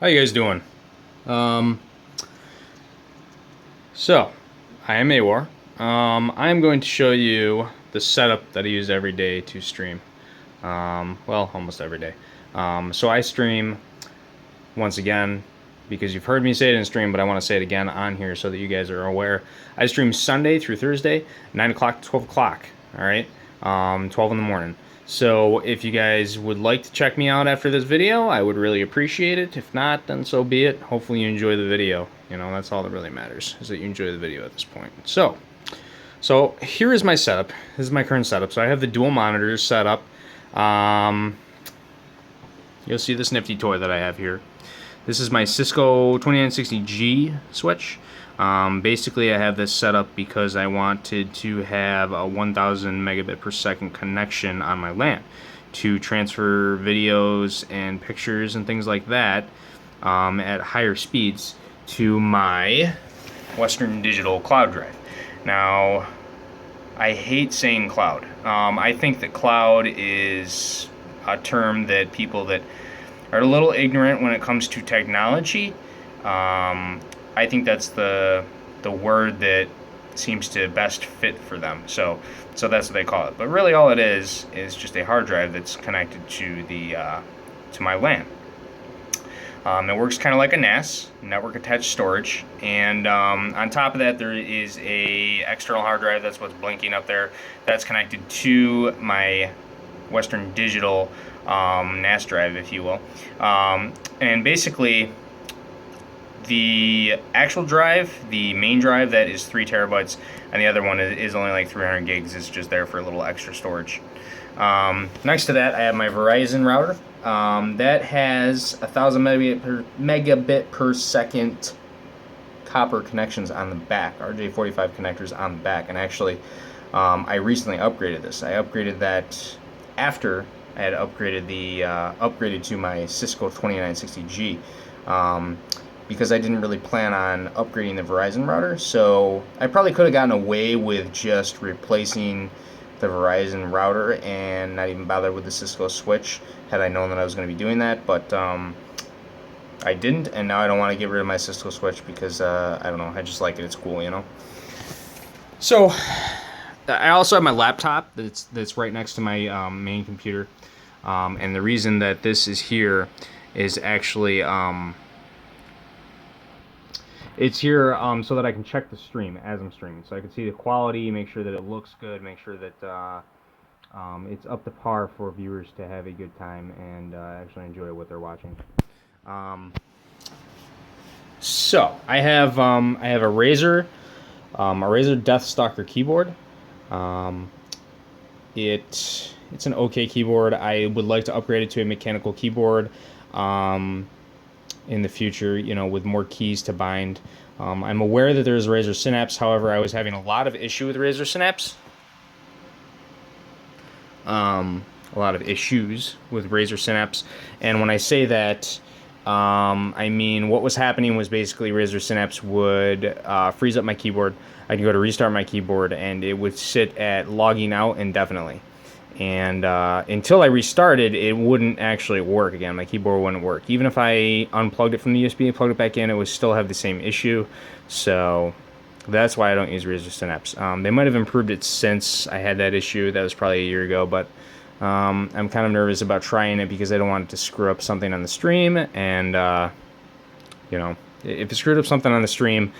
How you guys doing? Um, so, I am awar. I'm going to show you the setup that I use every day to stream. Well, almost every day. So I stream, once again, because you've heard me say it in stream, but I want to say it again on here so that you guys are aware. I stream Sunday through Thursday, 9 o'clock to 12 o'clock, alright? 12 in the morning. So if you guys would like to check me out after this video, I would really appreciate it. If not, then so be it. Hopefully you enjoy the video. You know, that's all that really matters, is that you enjoy the video at this point. So here is my setup. This is my current setup. So I have the dual monitors set up. You'll see this nifty toy that I have here. This is my Cisco 2960G switch. Basically, I have this set up because I wanted to have a 1000 megabit per second connection on my LAN to transfer videos and pictures and things like that at higher speeds to my Western Digital cloud drive. Now, I hate saying cloud. I think that cloud is a term that people that are a little ignorant when it comes to technology. I think that's the word that seems to best fit for them. So that's what they call it. But really, all it is just a hard drive that's connected to the to my LAN. It works kind of like a NAS, network attached storage, and on top of that, there is a external hard drive. That's what's blinking up there. That's connected to my Western Digital NAS drive, if you will. And basically, the actual drive, the main drive, that is 3 terabytes, and the other one is only like 300 gigs. It's just there for a little extra storage. Next to that, I have my Verizon router. That has 1000 megabit per second copper connections on the back, RJ45 connectors on the back. And actually, I recently upgraded this. I upgraded that after I had upgraded upgraded to my Cisco 2960G. Because I didn't really plan on upgrading the Verizon router, so I probably could have gotten away with just replacing the Verizon router and not even bother with the Cisco switch had I known that I was going to be doing that, but I didn't, and now I don't want to get rid of my Cisco switch because I don't know, I just like it. It's cool, you know. So I also have my laptop that's right next to my main computer, and the reason that this is here is actually it's here so that I can check the stream as I'm streaming, so I can see the quality, make sure that it looks good, make sure that it's up to par for viewers to have a good time and actually enjoy what they're watching. So I have a Razer Deathstalker keyboard. It's an okay keyboard. I would like to upgrade it to a mechanical keyboard in the future, you know, with more keys to bind. I'm aware that there's Razer Synapse. However, I was having a lot of issue with Razer Synapse. A lot of issues with Razer Synapse. And when I say that, I mean what was happening was basically Razer Synapse would freeze up my keyboard. I'd go to restart my keyboard, and it would sit at logging out indefinitely. And until I restarted, it wouldn't actually work again. My keyboard wouldn't work. Even if I unplugged it from the USB and plugged it back in, it would still have the same issue. So that's why I don't use Razer Synapse. They might have improved it since I had that issue. That was probably a year ago, but I'm kind of nervous about trying it because I don't want it to screw up something on the stream. And, you know, if it screwed up something on the stream,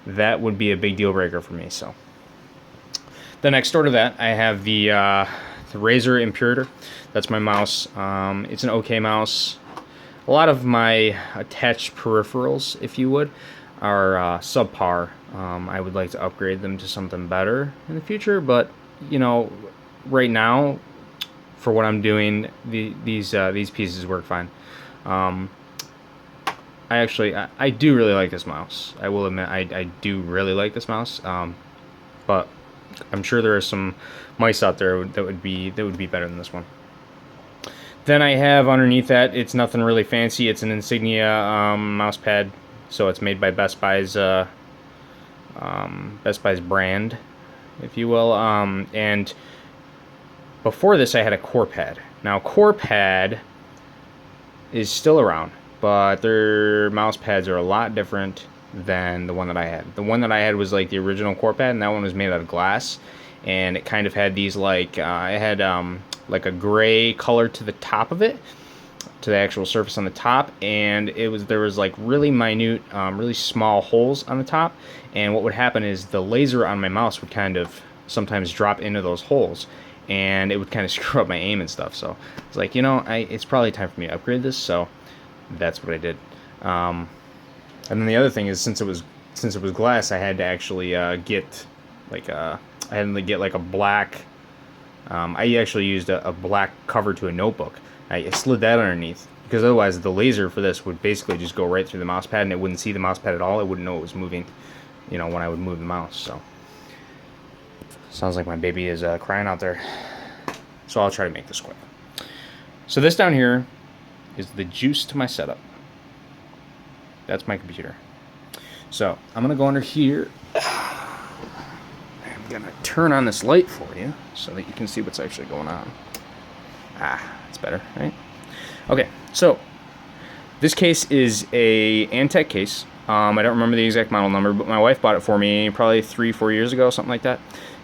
that would be a big deal breaker for me. So then next door to that, I have the Razer Imperator. That's my mouse. It's an okay mouse. A lot of my attached peripherals, if you would, are subpar. I would like to upgrade them to something better in the future, but you know, right now, for what I'm doing, these pieces work fine. I do really like this mouse. I will admit, I do really like this mouse. But I'm sure there are some mice out there that would be better than this one. Then I have underneath that, it's nothing really fancy. It's an Insignia mouse pad, so it's made by Best Buy's brand, if you will. And before this, I had a Core Pad. Now, Core Pad is still around. but their mouse pads are a lot different than the one that I had. The one that I had was like the original core pad, and that one was made out of glass, and it kind of had these like it had like a gray color to the top of it, to the actual surface on the top, and there was like really minute, really small holes on the top, and what would happen is the laser on my mouse would kind of sometimes drop into those holes, and it would kind of screw up my aim and stuff. So it's like, it's probably time for me to upgrade this. So that's what I did. And then the other thing is, since it was glass, I had to actually get like I had to get like a black. I actually used a black cover to a notebook. I slid that underneath, because otherwise the laser for this would basically just go right through the mouse pad, and it wouldn't see the mouse pad at all. It wouldn't know it was moving, when I would move the mouse. So sounds like my baby is crying out there. So I'll try to make this quick. So this down here is the juice to my setup. That's my computer. So I'm gonna go under here. I'm gonna turn on this light for you so that you can see what's actually going on. That's better, right? Okay, so this case is a Antec case. I don't remember the exact model number, but my wife bought it for me probably 3-4 years ago, something like that.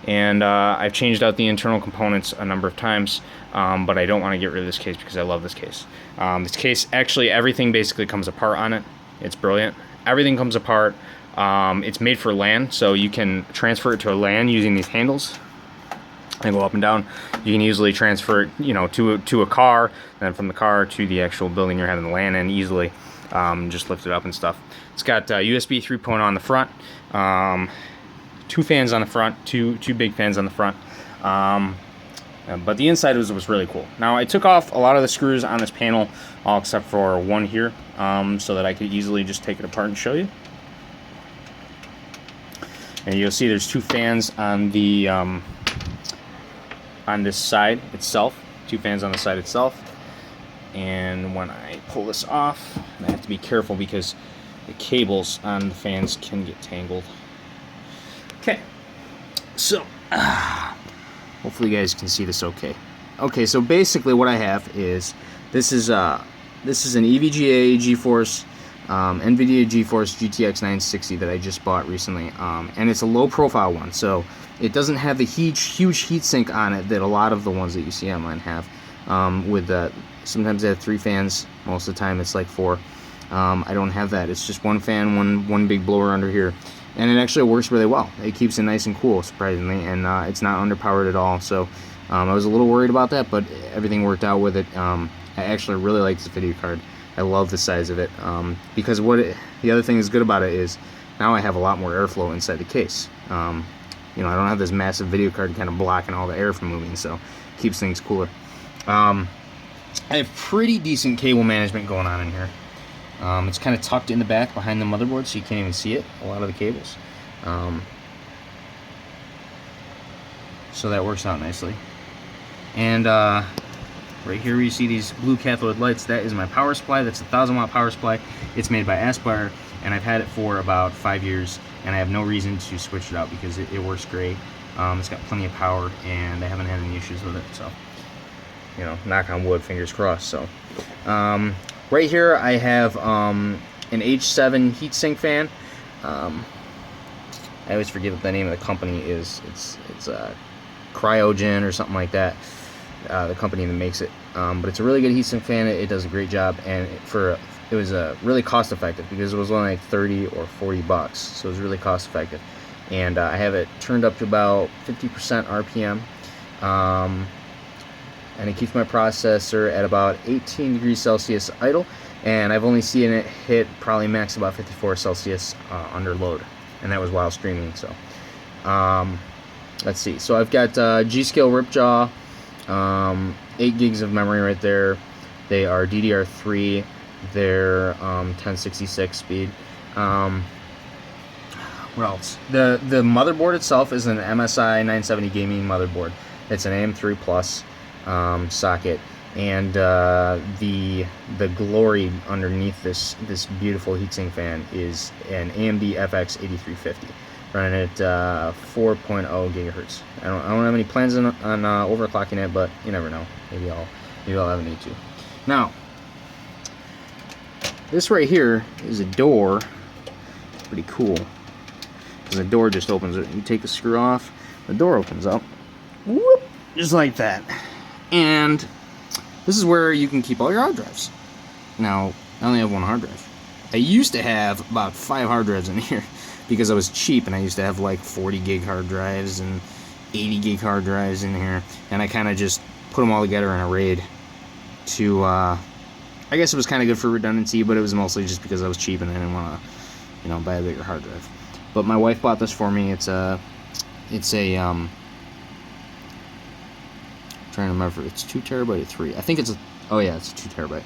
And I've changed out the internal components a number of times, but I don't want to get rid of this case because I love this case. This case, actually, everything basically comes apart on it. It's brilliant. Everything comes apart. It's made for LAN, so you can transfer it to a LAN using these handles. And go up and down. You can easily transfer it, to a car, and then from the car to the actual building you're having the LAN in easily. Just lift it up and stuff. It's got USB 3.0 on the front, 2 fans on the front, two big fans on the front. But the inside was really cool. Now I took off a lot of the screws on this panel, all except for one here, so that I could easily just take it apart and show you. And you'll see there's 2 fans on the on this side itself, 2 fans on the side itself. And when I pull this off, I have to be careful because the cables on the fans can get tangled. Okay, so hopefully you guys can see this okay. Okay, so basically what I have is this is an EVGA GeForce NVIDIA GeForce GTX 960 that I just bought recently, and it's a low profile one, so it doesn't have the huge heatsink on it that a lot of the ones that you see online have. Sometimes they have 3 fans, most of the time it's like 4. I don't have that. It's just 1 fan, one big blower under here, and it actually works really well. It keeps it nice and cool, surprisingly, and it's not underpowered at all. So I was a little worried about that, but everything worked out with it. I actually really like this video card. I love the size of it, because the other thing that's good about it is now I have a lot more airflow inside the case. I don't have this massive video card kind of blocking all the air from moving, so it keeps things cooler. I have pretty decent cable management going on in here. It's kind of tucked in the back behind the motherboard, so you can't even see it, a lot of the cables. So that works out nicely. And right here where you see these blue cathode lights, that is my power supply. That's a 1,000 watt power supply. It's made by Aspire, and I've had it for about 5 years, and I have no reason to switch it out because it works great. It's got plenty of power, and I haven't had any issues with it. So, knock on wood, fingers crossed. So, right here I have an H7 heatsink fan. I always forget what the name of the company is. It's Cryogen or something like that. The company that makes it, but it's a really good heatsink fan. It does a great job, and it was really cost effective because it was only like 30 or 40 bucks, so it was really cost effective. And I have it turned up to about 50% RPM, and it keeps my processor at about 18 degrees Celsius idle, and I've only seen it hit probably max about 54 Celsius under load, and that was while streaming. So let's see, so I've got G-Skill Ripjaw, 8 gigs of memory right there. They are DDR3. They're 1066 speed. What else? The motherboard itself is an MSI 970 gaming motherboard. It's an AM3 Plus socket, and the glory underneath this beautiful heatsink fan is an AMD FX 8350. Running at 4.0 gigahertz. I don't have any plans on overclocking it, but you never know. Maybe I'll have a need to. Now, this right here is a door. It's pretty cool. Because the door just opens it. You take the screw off, the door opens up. Whoop, just like that. And this is where you can keep all your hard drives. Now, I only have one hard drive. I used to have about 5 hard drives in here because I was cheap, and I used to have like 40 gig hard drives and 80 gig hard drives in here, and I kind of just put them all together in a RAID to, I guess it was kind of good for redundancy, but it was mostly just because I was cheap and I didn't want to, you know, buy a bigger hard drive. But my wife bought this for me. It's a I'm trying to remember, it's 2 terabyte or 3. I think it's oh yeah, it's a 2 terabyte.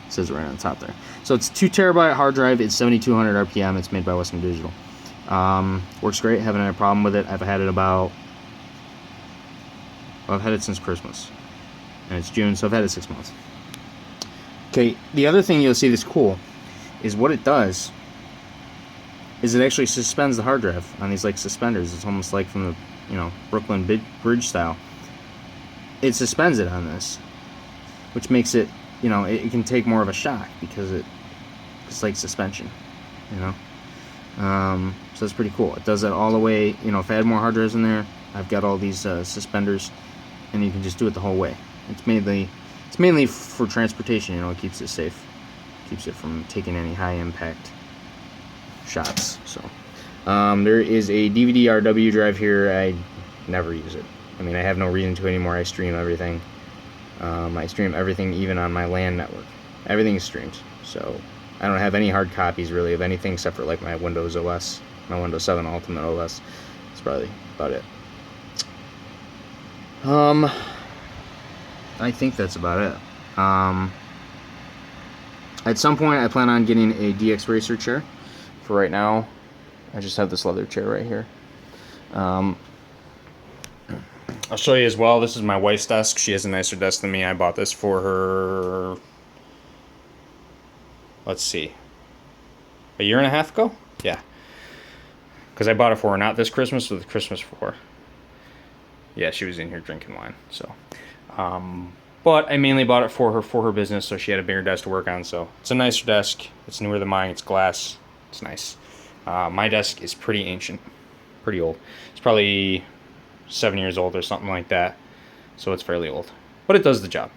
It says right on the top there. So it's a 2 terabyte hard drive. It's 7200 RPM. It's made by Western Digital. Works great. Haven't had a problem with it. I've had it since Christmas, and it's June, so I've had it 6 months. Okay, the other thing you'll see that's cool is what it does is it actually suspends the hard drive on these like suspenders. It's almost like from the, you know, Brooklyn Bridge style. It suspends it on this, which makes it, you know, it can take more of a shock because it's like suspension, you know. So it's pretty cool. It does that all the way. You know, if I had more hard drives in there, I've got all these suspenders, and you can just do it the whole way. It's mainly for transportation. You know, it keeps it safe, keeps it from taking any high impact shots. So there is a DVD RW drive here. I never use it. I mean, I have no reason to anymore. I stream everything. I stream everything, even on my LAN network. Everything is streamed. So I don't have any hard copies really of anything except for like my Windows OS, my Windows 7 Ultimate OS. That's probably about it. I think that's about it. At some point I plan on getting a DX Racer chair. For right now, I just have this leather chair right here. I'll show you as well. This is my wife's desk. She has a nicer desk than me. I bought this for her, let's see, a year and a half ago? Yeah. Because I bought it for her, not this Christmas, but the Christmas before. Yeah, she was in here drinking wine, so. But I mainly bought it for her business, so she had a bigger desk to work on. So it's a nicer desk. It's newer than mine. It's glass. It's nice. My desk is pretty ancient, pretty old. It's probably 7 years old or something like that. So it's fairly old, but it does the job.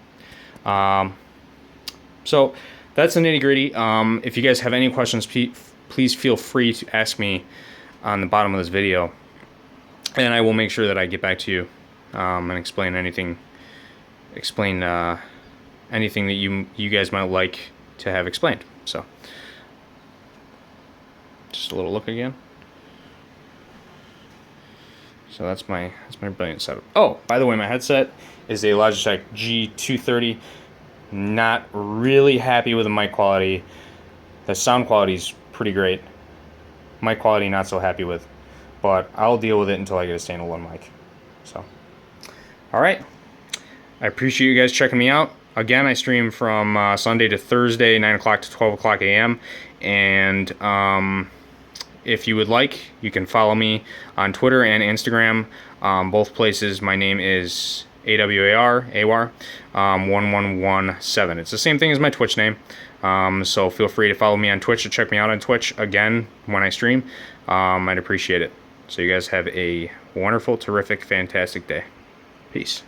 So that's the nitty gritty. If you guys have any questions, please feel free to ask me on the bottom of this video, and I will make sure that I get back to you and explain anything that you guys might like to have explained. So just a little look again. So that's my brilliant setup. Oh, by the way, my headset is a Logitech G230. Not really happy with the mic quality. The sound quality is pretty great. Mic quality, not so happy with. But I'll deal with it until I get a standalone mic. So, all right. I appreciate you guys checking me out. Again, I stream from Sunday to Thursday, 9 o'clock to 12 o'clock a.m. And if you would like, you can follow me on Twitter and Instagram. Both places, my name is awar 1117. It's the same thing as my Twitch name. So feel free to follow me on Twitch or check me out on Twitch again when I stream. I'd appreciate it. So you guys have a wonderful, terrific, fantastic day. Peace.